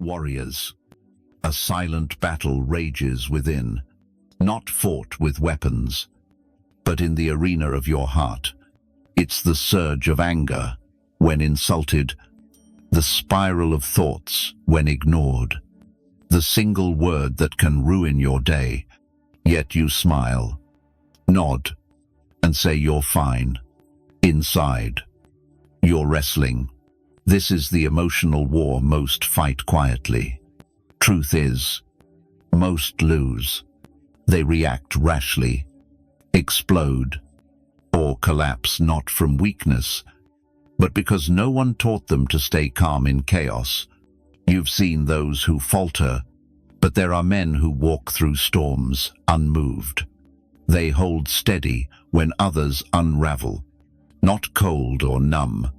Warriors. A silent battle rages within, not fought with weapons, but in the arena of your heart. It's the surge of anger when insulted, the spiral of thoughts when ignored, the single word that can ruin your day, yet you smile, nod, and say you're fine. Inside, you're wrestling. This is the emotional war most fight quietly. Truth is, most lose. They react rashly, explode, or collapse not from weakness, but because no one taught them to stay calm in chaos. You've seen those who falter, but there are men who walk through storms unmoved. They hold steady when others unravel, not cold or numb.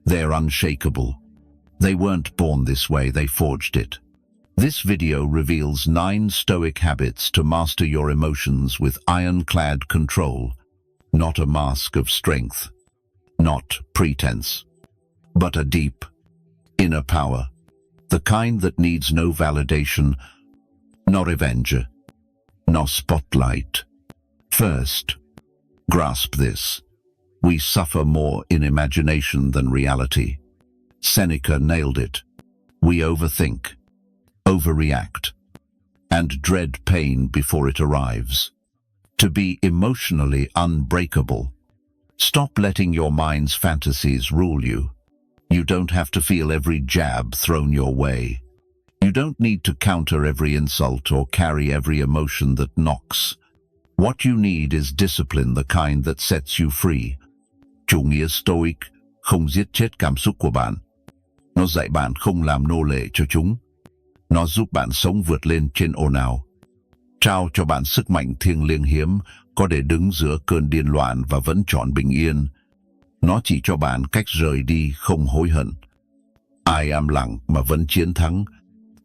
They're unshakable. They weren't born this way, they forged it. This video reveals 9 Stoic habits to master your emotions with ironclad control, not a mask of strength, not pretense, but a deep, inner power, the kind that needs no validation, no revenge, no spotlight. First, grasp this. We suffer more in imagination than reality. Seneca nailed it. We overthink, overreact, and dread pain before it arrives. To be emotionally unbreakable, stop letting your mind's fantasies rule you. You don't have to feel every jab thrown your way. You don't need to counter every insult or carry every emotion that knocks. What you need is discipline, the kind that sets you free. Chủ nghĩa Stoic không giết chết cảm xúc của bạn. Nó dạy bạn không làm nô lệ cho chúng. Nó giúp bạn sống vượt lên trên ồn ào. Trao cho bạn sức mạnh thiêng liêng hiếm, có để đứng giữa cơn điên loạn và vẫn chọn bình yên. Nó chỉ cho bạn cách rời đi không hối hận. Ai am lặng mà vẫn chiến thắng.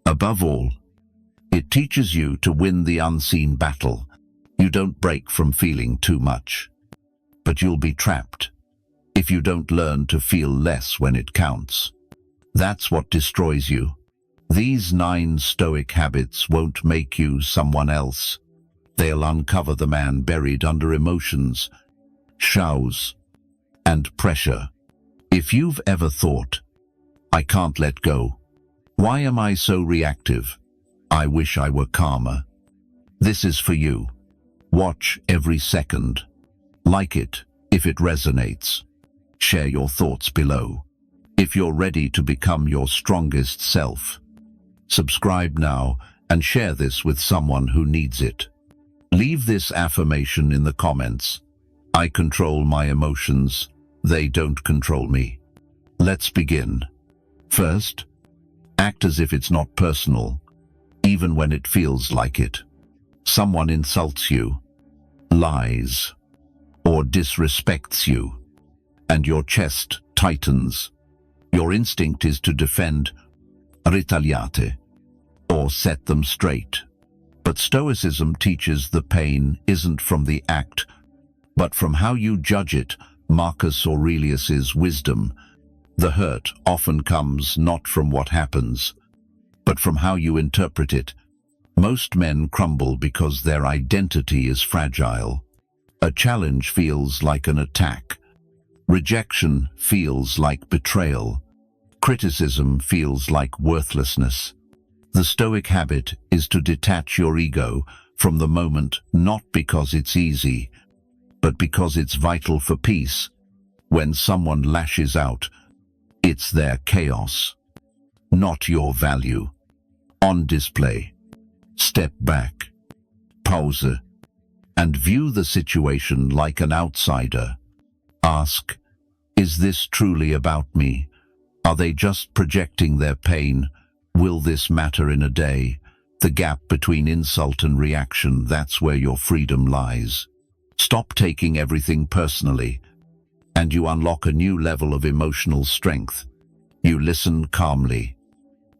Above all, it teaches you to win the unseen battle. You don't break from feeling too much, but you'll be trapped if you don't learn to feel less when it counts. That's what destroys you. These 9 Stoic habits won't make you someone else. They'll uncover the man buried under emotions, shouts, and pressure. If you've ever thought, I can't let go, why am I so reactive? I wish I were calmer. This is for you. Watch every second. Like it if it resonates. Share your thoughts below. If you're ready to become your strongest self, subscribe now and share this with someone who needs it. Leave this affirmation in the comments. I control my emotions. They don't control me. Let's begin. First, act as if it's not personal, even when it feels like it. Someone insults you, lies, or disrespects you, and your chest tightens. Your instinct is to defend, retaliate, or set them straight. But Stoicism teaches the pain isn't from the act, but from how you judge it. Marcus Aurelius's wisdom. The hurt often comes not from what happens, but from how you interpret it. Most men crumble because their identity is fragile. A challenge feels like an attack. Rejection feels like betrayal. Criticism feels like worthlessness. The Stoic habit is to detach your ego from the moment, not because it's easy, but because it's vital for peace. When someone lashes out, it's their chaos, not your value, on display. Step back, pause, and view the situation like an outsider. Ask, is this truly about me? Are they just projecting their pain? Will this matter in a day? The gap between insult and reaction, that's where your freedom lies. Stop taking everything personally, and you unlock a new level of emotional strength. You listen calmly,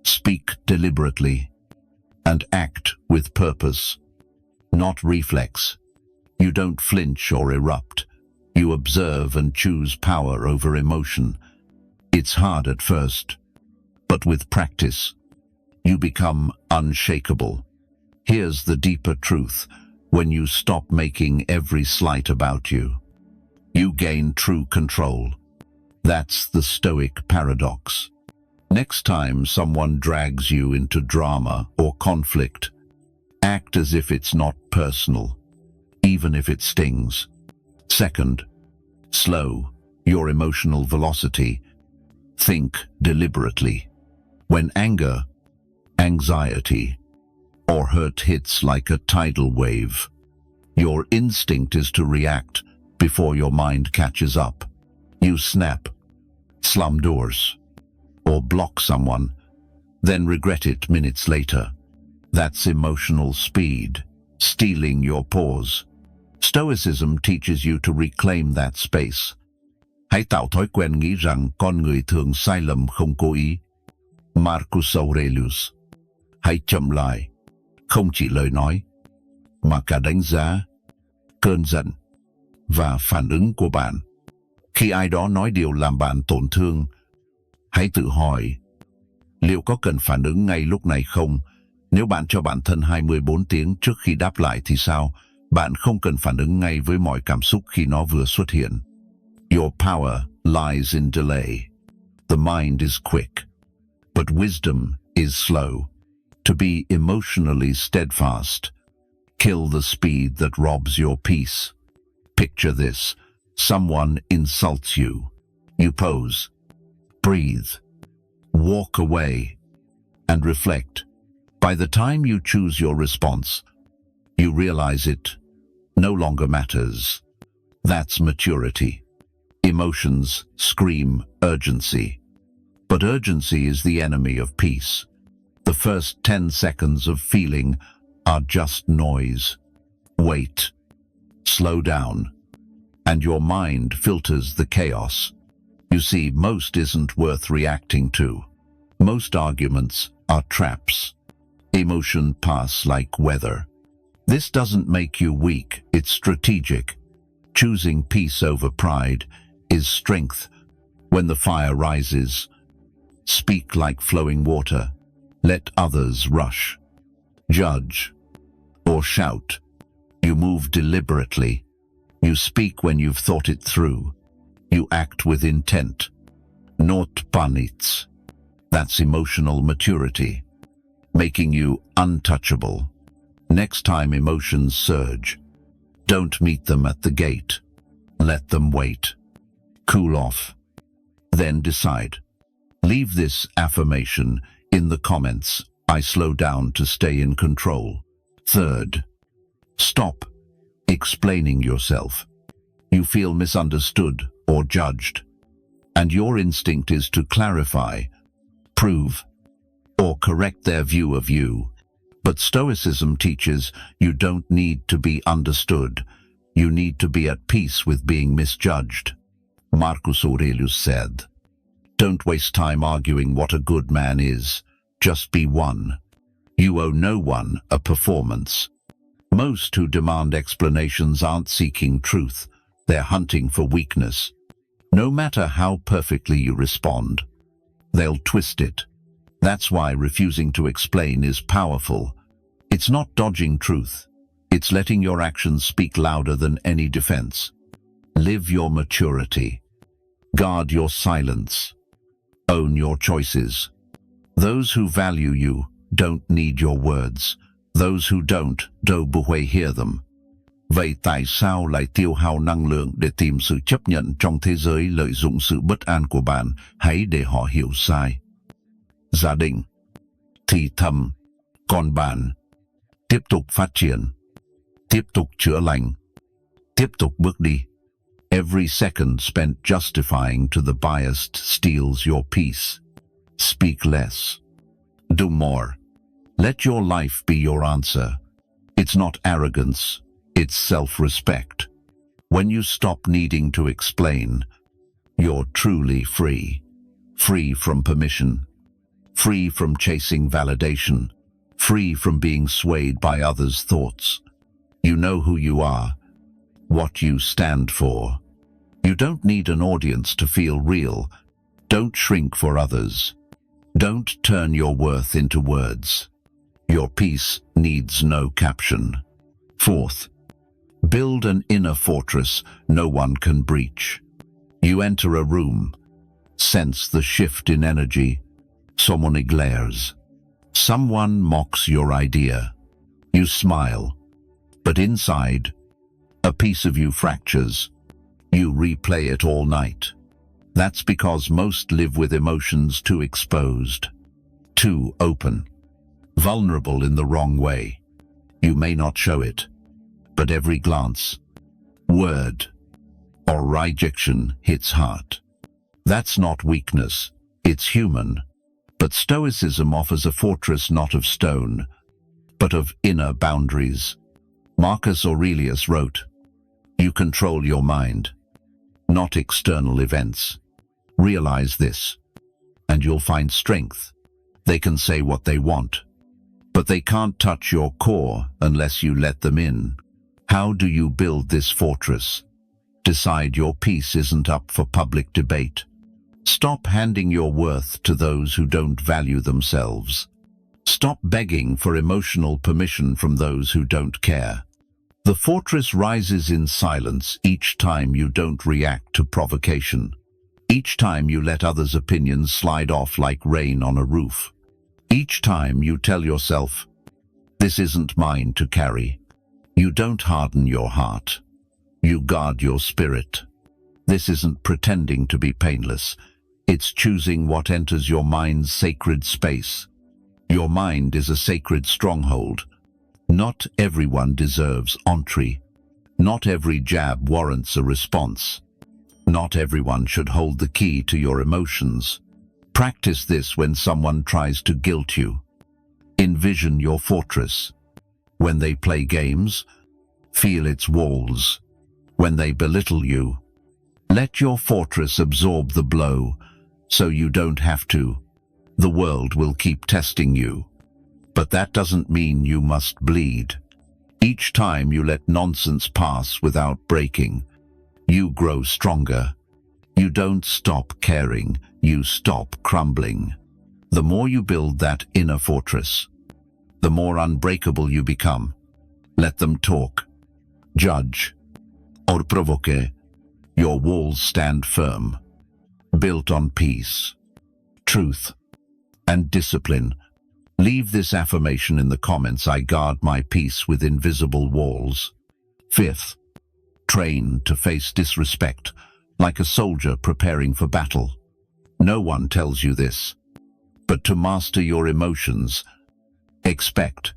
speak deliberately, and act with purpose, not reflex. You don't flinch or erupt. You observe and choose power over emotion. It's hard at first, but with practice, You become unshakable. Here's the deeper truth. When you stop making every slight about you, you gain true control. That's the Stoic paradox. Next time someone drags you into drama or conflict, act as if it's not personal, even if it stings. Second, slow your emotional velocity. Think deliberately. When anger, anxiety, or hurt hits like a tidal wave, your instinct is to react before your mind catches up. You snap, slam doors, or block someone, then regret it minutes later. That's emotional speed, stealing your pause. Stoicism teaches you to reclaim that space. Hãy tạo thói quen nghĩ rằng con người thường sai lầm không cố ý. Marcus Aurelius. Hãy chậm lại, không chỉ lời nói, mà cả đánh giá, cơn giận và phản ứng của bạn. Khi ai đó nói điều làm bạn tổn thương, hãy tự hỏi, liệu có cần phản ứng ngay lúc này không? Nếu bạn cho bản thân 24 tiếng trước khi đáp lại thì sao? Bạn không cần phản ứng ngay với mọi cảm xúc khi nó vừa xuất hiện. Your power lies in delay. The mind is quick, but wisdom is slow. To be emotionally steadfast, kill the speed that robs your peace. Picture this. Someone insults you. You pause, breathe, walk away, and reflect. By the time you choose your response, you realize it no longer matters. That's maturity. Emotions scream urgency, but urgency is the enemy of peace. The first 10 seconds of feeling are just noise. Wait, slow down, and your mind filters the chaos. You see, most isn't worth reacting to. Most arguments are traps. Emotion pass like weather. This doesn't make you weak, it's strategic. Choosing peace over pride is strength. When the fire rises, speak like flowing water. Let others rush, judge, or shout. You move deliberately. You speak when you've thought it through. You act with intent, not panits. That's emotional maturity, making you untouchable. Next time emotions surge, don't meet them at the gate. Let them wait. Cool off. Then decide. Leave this affirmation in the comments. I slow down to stay in control. Third, stop explaining yourself. You feel misunderstood or judged, and your instinct is to clarify, prove, or correct their view of you. But Stoicism teaches you don't need to be understood. You need to be at peace with being misjudged. Marcus Aurelius said, "Don't waste time arguing what a good man is. Just be one. You owe no one a performance." Most who demand explanations aren't seeking truth. They're hunting for weakness. No matter how perfectly you respond, they'll twist it. That's why refusing to explain is powerful. It's not dodging truth. It's letting your actions speak louder than any defense. Live your maturity. Guard your silence. Own your choices. Those who value you don't need your words. Those who don't will hear them. Vậy tại sao lại tiêu hao năng lượng để tìm sự chấp nhận trong thế giới lợi dụng sự bất an của bạn? Hãy để họ hiểu sai. Giả định, thì thầm, còn bạn, tiếp tục phát triển, tiếp tục chữa lành, tiếp tục bước đi. Every second spent justifying to the biased steals your peace. Speak less. Do more. Let your life be your answer. It's not arrogance, it's self-respect. When you stop needing to explain, you're truly free. Free from permission. Free from chasing validation. Free from being swayed by others' thoughts. You know who you are, what you stand for. You don't need an audience to feel real. Don't shrink for others. Don't turn your worth into words. Your peace needs no caption. Fourth, build an inner fortress no one can breach. You enter a room, sense the shift in energy. Someone glares. Someone mocks your idea. You smile, but inside, a piece of you fractures. You replay it all night. That's because most live with emotions too exposed, too open, vulnerable in the wrong way. You may not show it, but every glance, word, or rejection hits heart. That's not weakness, it's human. But Stoicism offers a fortress not of stone, but of inner boundaries. Marcus Aurelius wrote, "You control your mind, not external events. Realize this, and you'll find strength." They can say what they want, but they can't touch your core unless you let them in. How do you build this fortress? Decide your peace isn't up for public debate. Stop handing your worth to those who don't value themselves. Stop begging for emotional permission from those who don't care. The fortress rises in silence each time you don't react to provocation. Each time you let others' opinions slide off like rain on a roof. Each time you tell yourself, "This isn't mine to carry." You don't harden your heart. You guard your spirit. This isn't pretending to be painless. It's choosing what enters your mind's sacred space. Your mind is a sacred stronghold. Not everyone deserves entree. Not every jab warrants a response. Not everyone should hold the key to your emotions. Practice this when someone tries to guilt you. Envision your fortress. When they play games, feel its walls. When they belittle you, let your fortress absorb the blow so you don't have to. The world will keep testing you, but that doesn't mean you must bleed. Each time you let nonsense pass without breaking, you grow stronger. You don't stop caring, you stop crumbling. The more you build that inner fortress, the more unbreakable you become. Let them talk, judge, or provoke. Your walls stand firm, built on peace, truth, and discipline. Leave this affirmation in the comments: I guard my peace with invisible walls. Fifth, train to face disrespect like a soldier preparing for battle. No one tells you this, but to master your emotions, expect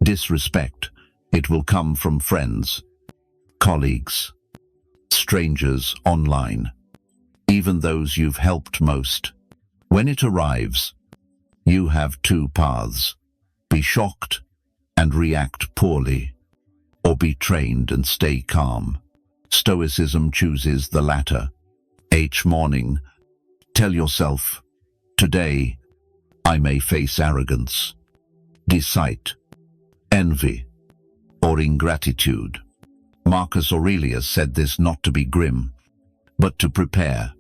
disrespect. It will come from friends, colleagues, strangers online, even those you've helped most. When it arrives, you have two paths: be shocked and react poorly, or be trained and stay calm. Stoicism chooses the latter. Each morning, tell yourself, today I may face arrogance, deceit, envy, or ingratitude. Marcus Aurelius said this not to be grim, but to prepare.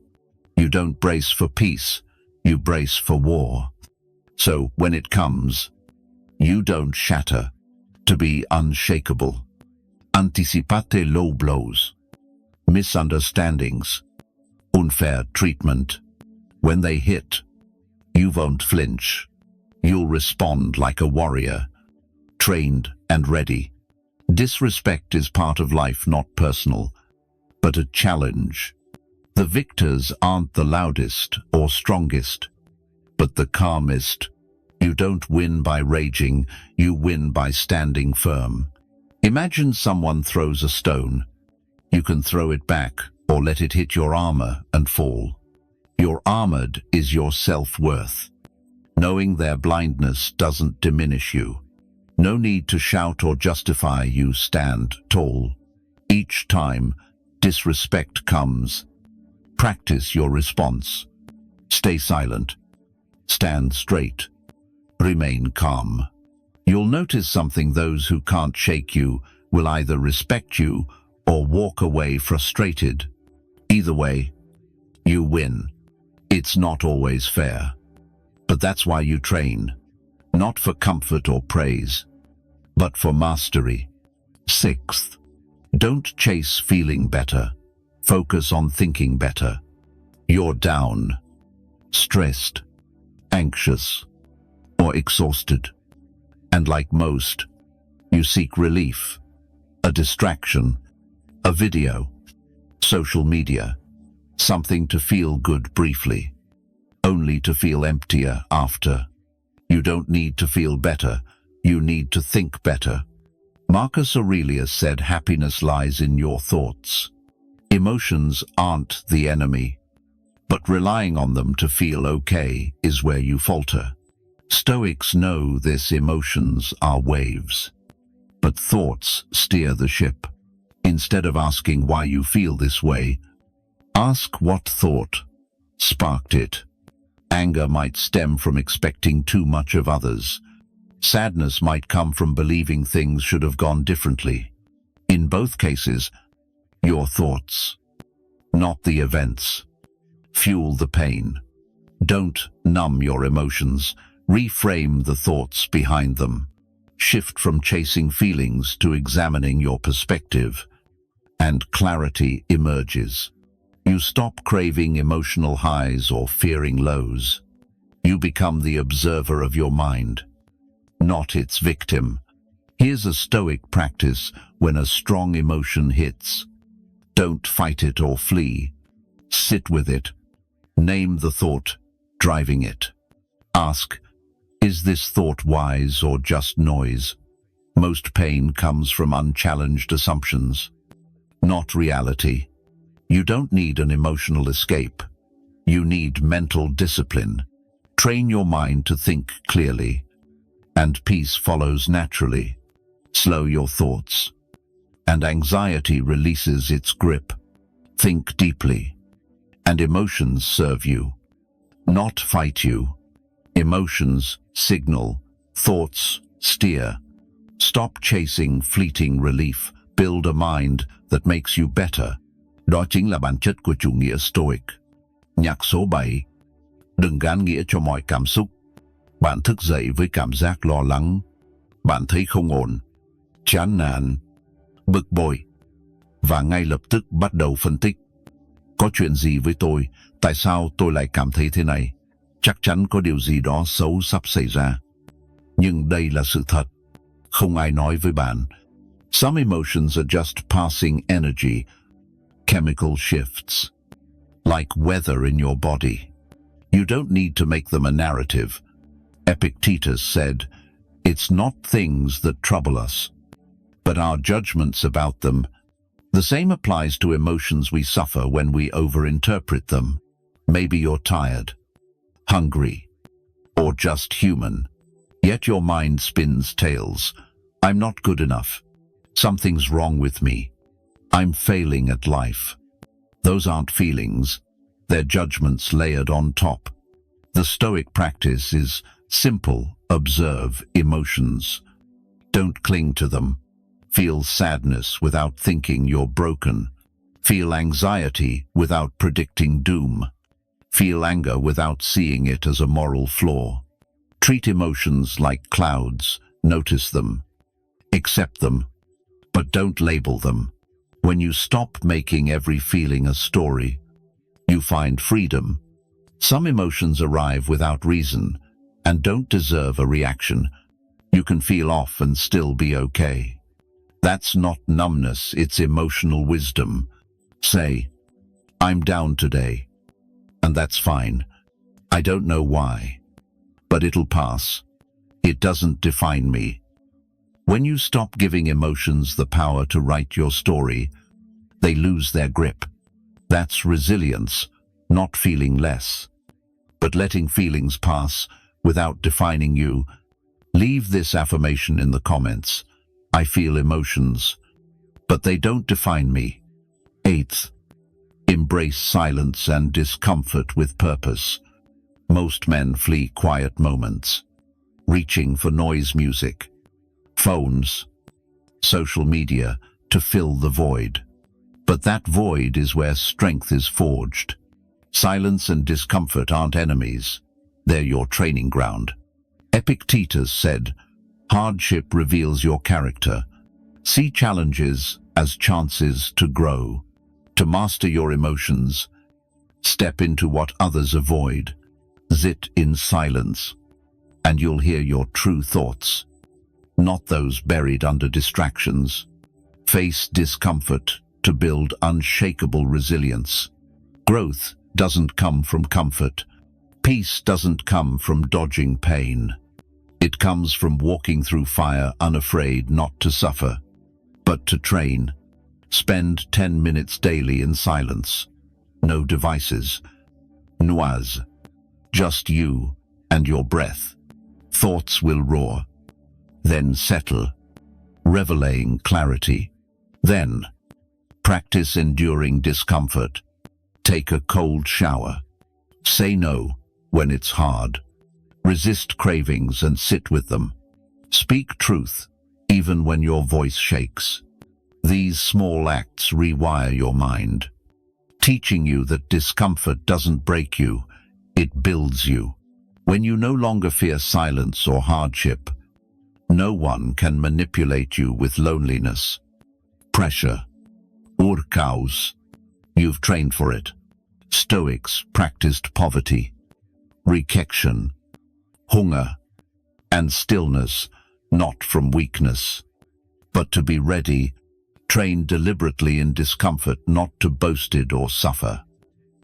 You don't brace for peace, you brace for war. So when it comes, you don't shatter. To be unshakable. Anticipate low blows, misunderstandings, unfair treatment. When they hit, you won't flinch. You'll respond like a warrior, trained and ready. Disrespect is part of life, not personal, but a challenge. The victors aren't the loudest or strongest, but the calmest. You don't win by raging, you win by standing firm. Imagine someone throws a stone. You can throw it back or let it hit your armor and fall. Your armored is your self-worth. Knowing their blindness doesn't diminish you. No need to shout or justify, you stand tall. Each time disrespect comes, practice your response. Stay silent. Stand straight. Remain calm. You'll notice something: those who can't shake you will either respect you or walk away frustrated. Either way, you win. It's not always fair, But that's why you train, not for comfort or praise, but for mastery. Sixth, don't chase feeling better. Focus on thinking better. You're down, stressed, anxious, or exhausted. And like most, you seek relief, a distraction, a video, social media, something to feel good briefly, only to feel emptier after. You don't need to feel better, you need to think better. Marcus Aurelius said happiness lies in your thoughts. Emotions aren't the enemy, but relying on them to feel okay is where you falter. Stoics know this: emotions are waves, but thoughts steer the ship. Instead of asking why you feel this way, ask what thought sparked it. Anger might stem from expecting too much of others. Sadness might come from believing things should have gone differently. In both cases, your thoughts, not the events, fuel the pain. Don't numb your emotions. Reframe the thoughts behind them. Shift from chasing feelings to examining your perspective, and clarity emerges. You stop craving emotional highs or fearing lows. You become the observer of your mind, not its victim. Here's a Stoic practice when a strong emotion hits. Don't fight it or flee. Sit with it. Name the thought driving it. Ask, is this thought wise or just noise? Most pain comes from unchallenged assumptions, not reality. You don't need an emotional escape. You need mental discipline. Train your mind to think clearly, and peace follows naturally. Slow your thoughts, and anxiety releases its grip. Think deeply, and emotions serve you, not fight you. Emotions signal, thoughts steer. Stop chasing fleeting relief. Build a mind that makes you better. Đó chính là bản chất của chủ nghĩa Stoic. Nhạc số 7. Đừng gán nghĩa cho mọi cảm xúc. Bạn thức dậy với cảm giác lo lắng. Bạn thấy không ổn, chán nản, bực bội, và ngay lập tức bắt đầu phân tích. Có chuyện gì với tôi? Tại sao tôi lại cảm thấy thế này? Chắc chắn có điều gì đó xấu sắp xảy ra. Nhưng đây là sự thật. Không ai nói với bạn. Some emotions are just passing energy, chemical shifts, like weather in your body. You don't need to make them a narrative. Epictetus said, it's not things that trouble us, but our judgments about them. The same applies to emotions we suffer when we overinterpret them. Maybe you're tired, hungry, or just human, yet your mind spins tales. I'm not good enough. Something's wrong with me. I'm failing at life. Those aren't feelings. They're judgments layered on top. The Stoic practice is simple. Observe emotions. Don't cling to them. Feel sadness without thinking you're broken. Feel anxiety without predicting doom. Feel anger without seeing it as a moral flaw. Treat emotions like clouds. Notice them. Accept them. But don't label them. When you stop making every feeling a story, you find freedom. Some emotions arrive without reason and don't deserve a reaction. You can feel off and still be okay. That's not numbness, it's emotional wisdom. Say, I'm down today, and that's fine. I don't know why, but it'll pass. It doesn't define me. When you stop giving emotions the power to write your story, they lose their grip. That's resilience, not feeling less, but letting feelings pass without defining you. Leave this affirmation in the comments. I feel emotions, but they don't define me. 8th, embrace silence and discomfort with purpose. Most men flee quiet moments, reaching for noise music, phones, social media to fill the void. But that void is where strength is forged. Silence and discomfort aren't enemies. They're your training ground. Epictetus said, "Hardship reveals your character. See challenges as chances to grow. To master your emotions, step into what others avoid. Sit in silence, and you'll hear your true thoughts, not those buried under distractions. Face discomfort to build unshakable resilience. Growth doesn't come from comfort. Peace doesn't come from dodging pain. It comes from walking through fire unafraid not to suffer, but to train. Spend 10 minutes daily in silence. No devices. Noise. Just you and your breath. Thoughts will roar. Then settle, reveling clarity. Then, practice enduring discomfort. Take a cold shower. Say no when it's hard. Resist cravings and sit with them. Speak truth, even when your voice shakes. These small acts rewire your mind, teaching you that discomfort doesn't break you, it builds you. When you no longer fear silence or hardship, no one can manipulate you with loneliness, pressure, or chaos. You've trained for it. Stoics practiced poverty, rejection, hunger, and stillness, not from weakness, but to be ready, trained deliberately in discomfort, not to boast it or suffer,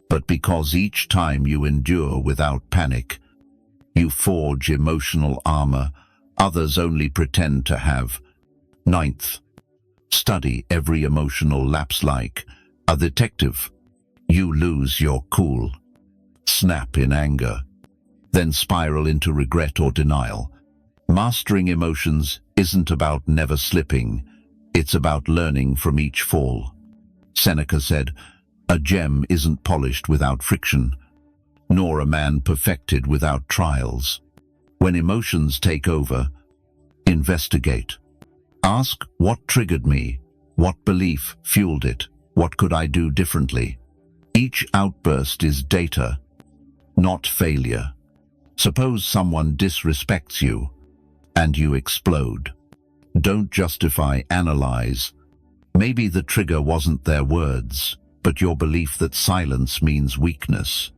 but because each time you endure without panic, you forge emotional armor others only pretend to have. Ninth, study every emotional lapse like a detective. You lose your cool, snap in anger, then spiral into regret or denial. Mastering emotions isn't about never slipping, it's about learning from each fall. Seneca said, "A gem isn't polished without friction, nor a man perfected without trials." When emotions take over, investigate. Ask, what triggered me? What belief fueled it? What could I do differently? Each outburst is data, not failure. Suppose someone disrespects you, and you explode. Don't justify, analyze. Maybe the trigger wasn't their words, but your belief that silence means weakness.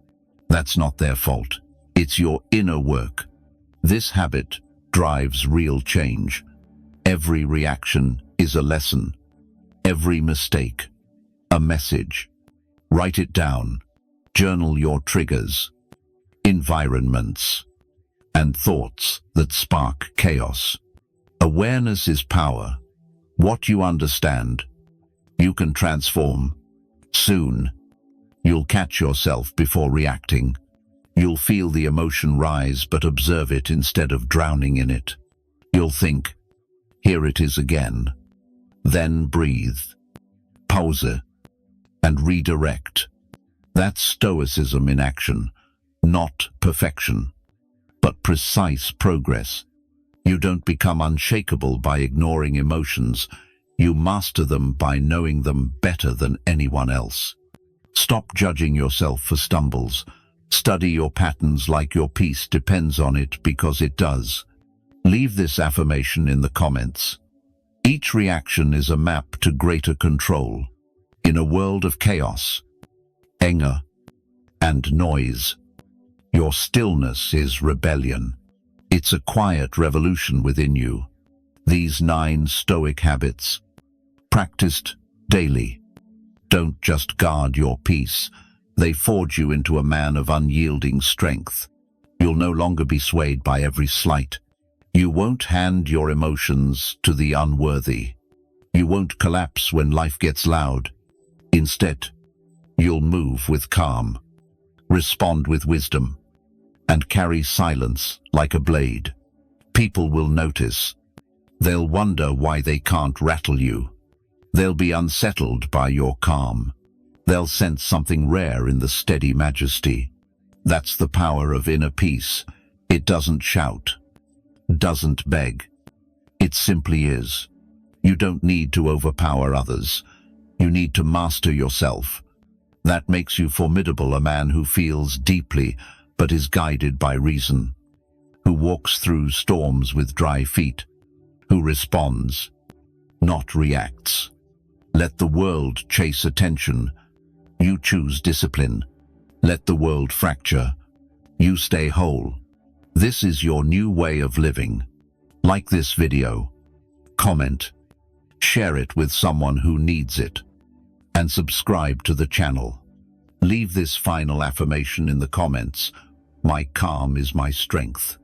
That's not their fault. It's your inner work. This habit drives real change. Every reaction is a lesson. Every mistake, a message. Write it down. Journal your triggers, environments, and thoughts that spark chaos. Awareness is power. What you understand, you can transform. Soon, you'll catch yourself before reacting. You'll feel the emotion rise but observe it instead of drowning in it. You'll think, here it is again. Then breathe, pause, and redirect. That's Stoicism in action, not perfection, but precise progress. You don't become unshakable by ignoring emotions. You master them by knowing them better than anyone else. Stop judging yourself for stumbles. Study your patterns like your peace depends on it, because it does. Leave this affirmation in the comments. Each reaction is a map to greater control. In a world of chaos, anger, and noise, your stillness is rebellion. It's a quiet revolution within you. These 9 Stoic habits, practiced daily, don't just guard your peace, they forge you into a man of unyielding strength. You'll no longer be swayed by every slight. You won't hand your emotions to the unworthy. You won't collapse when life gets loud. Instead, you'll move with calm, respond with wisdom, and carry silence like a blade. People will notice. They'll wonder why they can't rattle you. They'll be unsettled by your calm. They'll sense something rare in the steady majesty. That's the power of inner peace. It doesn't shout, doesn't beg. It simply is. You don't need to overpower others. You need to master yourself. That makes you formidable, a man who feels deeply, but is guided by reason, who walks through storms with dry feet, who responds, not reacts. Let the world chase attention. You choose discipline. Let the world fracture. You stay whole. This is your new way of living. Like this video. Comment. Share it with someone who needs it. And subscribe to the channel. Leave this final affirmation in the comments. My calm is my strength.